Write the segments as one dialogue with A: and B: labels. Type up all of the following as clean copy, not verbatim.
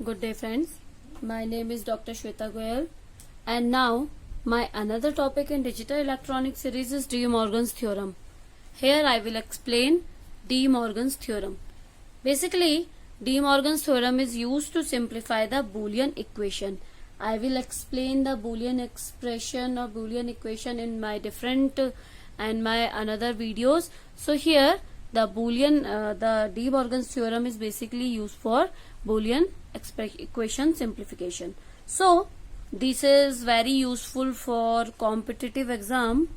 A: Good day friends, my name is Dr. Shweta Goyal and now my another topic in digital electronics series is De Morgan's theorem. Here I will explain De Morgan's theorem. Basically, De Morgan's theorem is used to simplify the Boolean equation. I will explain the Boolean expression or Boolean equation in my different and my another videos. So here the De Morgan's theorem is basically used for Boolean equation simplification. So this is very useful for competitive exam.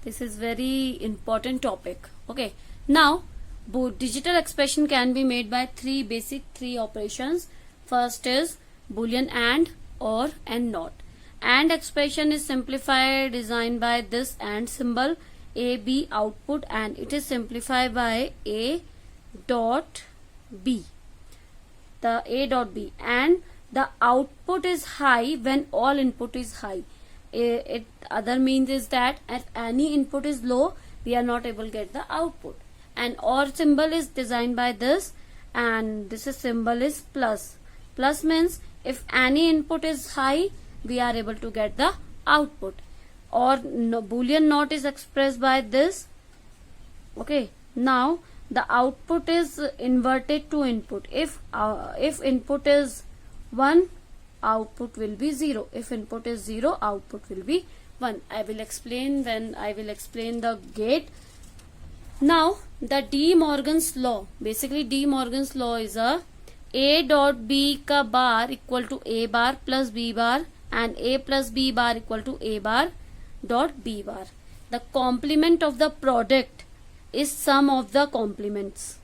A: This is very important topic. Okay, now digital expression can be made by three operations. First is Boolean AND, OR and NOT. AND expression is simplified designed by this AND symbol, A B output, and it is simplified by A dot B. The A dot B, and the output is high when all input is high. Other means is that if any input is low, we are not able to get the output. And OR symbol is designed by this, and this is symbol is plus. Plus means if any input is high, we are able to get the output. Or no, Boolean NOT is expressed by this. Okay, now the output is inverted to input. If input is 1, output will be 0. If input is 0, output will be 1. I will explain when I will explain the gate. Now the De Morgan's law. Basically De Morgan's law is A dot B ka bar equal to A bar plus B bar, and A plus B bar equal to A bar dot B bar. The complement of the product is sum of the complements.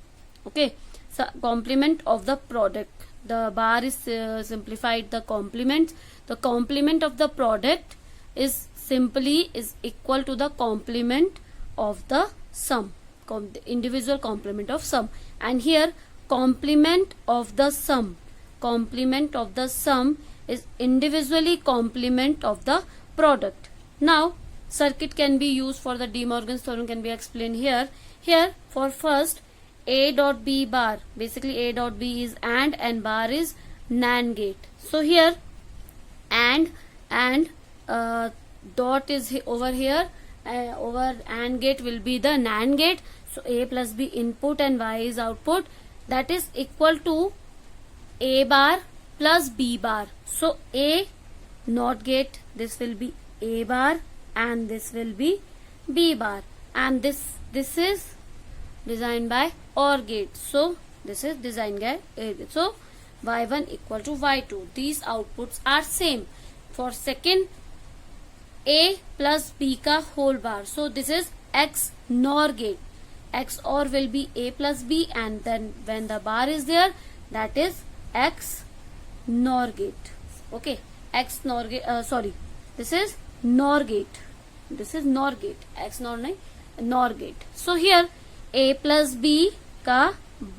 A: Okay, so complement of the product. The bar is simplified the complements. The complement of the product is equal to the complement of the sum, the individual complement of sum. And here complement of the sum is individually complement of the product. Now circuit can be used for the De Morgan's theorem can be explained here. Here for first A dot B bar, basically A dot B is and bar is NAND gate. So here and dot is over here, over AND gate will be the NAND gate. So A plus B input and Y is output, that is equal to A bar plus B bar. So A NOT gate, this will be A bar and this will be B bar, and this is designed by OR gate. So this is designed by A gate. So Y1 equal to Y2. These outputs are same. For second, A plus B ka whole bar. So this is X NOR gate. XOR will be A plus B, and then when the bar is there, that is X NOR gate. Okay, X NOR gate. This is NOR gate. This is NOR gate. X NOR nahi, NOR gate. So here A plus B ka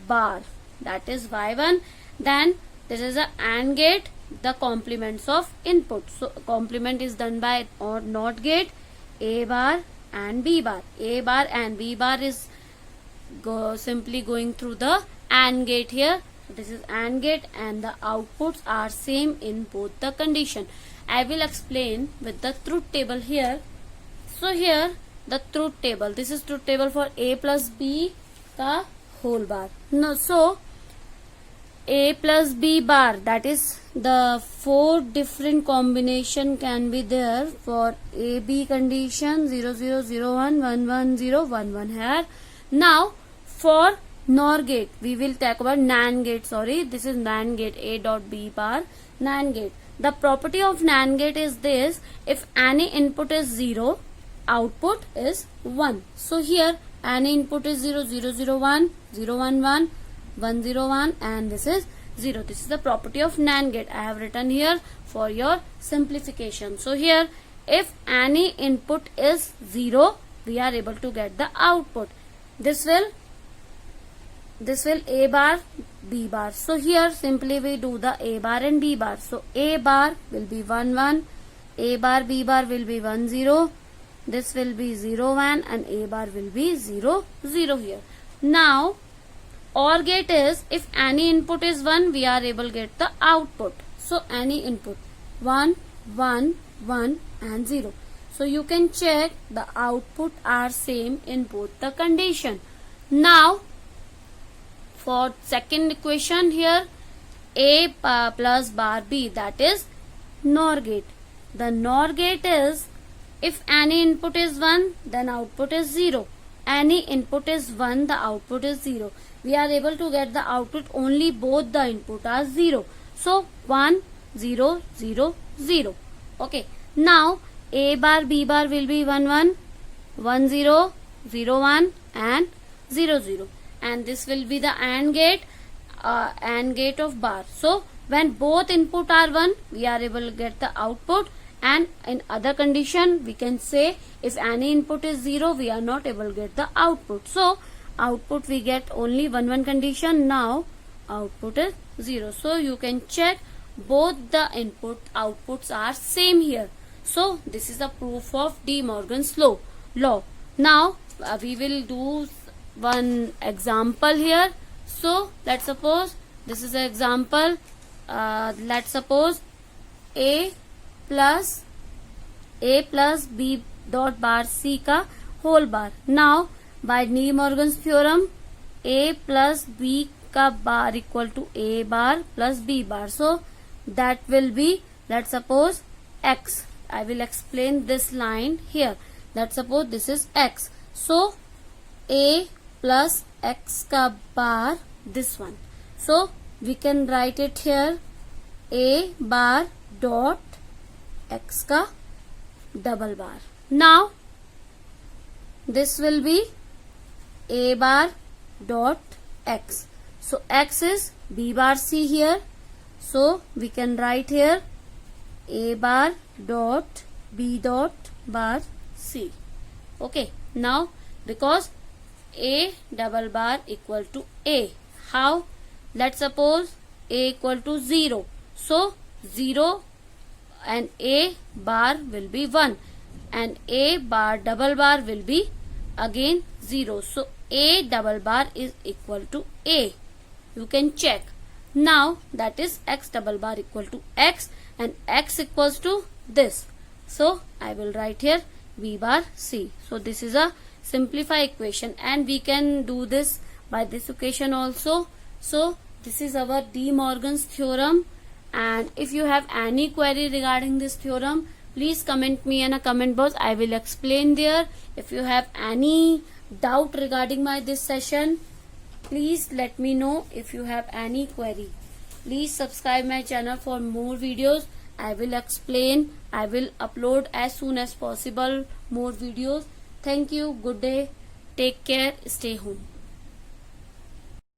A: bar, that is Y1. Then this is a AND gate, the complements of input. So complement is done by OR NOT gate, A bar and B bar. A bar and B bar is simply going through the AND gate here. So this is AND gate, and the outputs are same in both the condition. I will explain with the truth table here. So here the truth table, this is truth table for A plus B ka whole bar. No, so A plus B bar, that is the 4 different combination can be there for A B condition 0 0 0 1 1 1 0 1 1 here. Now for NOR gate we will talk about NAND gate. This is NAND gate, A dot B bar NAND gate. The property of NAND gate is this: if any input is 0, output is 1. So here any input is 0 0 0 1 0 1 1 1 0 1, and this is 0. This is the property of NAND gate. I have written here for your simplification. So here if any input is 0, we are able to get the output. This will A bar B bar. So here simply we do the A bar and B bar. So A bar will be 1 1, A bar B bar will be 1 0, this will be 0 1, and A bar will be 0 0 here. Now OR gate is if any input is 1, we are able to get the output. So any input 1, 1, 1 and 0. So you can check the output are same in both the condition. Now for second equation here, A plus bar B, that is NOR gate. The NOR gate is if any input is 1, then output is 0. Any input is 1, the output is 0. We are able to get the output only both the input are 0. So 1, 0, 0, 0. Okay. Now A bar B bar will be 1, 1, 1, 0, 0, 1 and 0, 0. And this will be the AND gate of bar. So when both input are 1, we are able to get the output. And in other condition, we can say if any input is 0, we are not able to get the output. So output we get only 1, 1 condition. Now output is 0. So you can check both the outputs are same here. So this is a proof of De Morgan's law. Now we will do one example here. So let's suppose this is an example. Let's suppose A plus B dot bar C का whole bar. Now by De Morgan's theorem, A plus B का bar equal to A bar plus B bar. So that will be, let's suppose X. I will explain this line here. Let's suppose this is X. So A plus X का bar, this one. So we can write it here, A bar dot X का double bar. Now this will be A bar dot X. So X is B bar C here. So we can write here A bar dot B dot bar C. Okay. Now because A double bar equal to A. How? Let's suppose A equal to 0. So 0 and A bar will be 1 and A bar double bar will be again 0. So A double bar is equal to A. You can check. Now that is X double bar equal to X and X equals to this. So I will write here B bar C. So this is a simplified equation and we can do this by this equation also. So this is our De Morgan's theorem. And if you have any query regarding this theorem, please comment me in a comment box. I will explain there. If you have any doubt regarding this session, please let me know. If you have any query, please subscribe my channel for more videos. I will explain. I will upload as soon as possible more videos. Thank you. Good day. Take care. Stay home.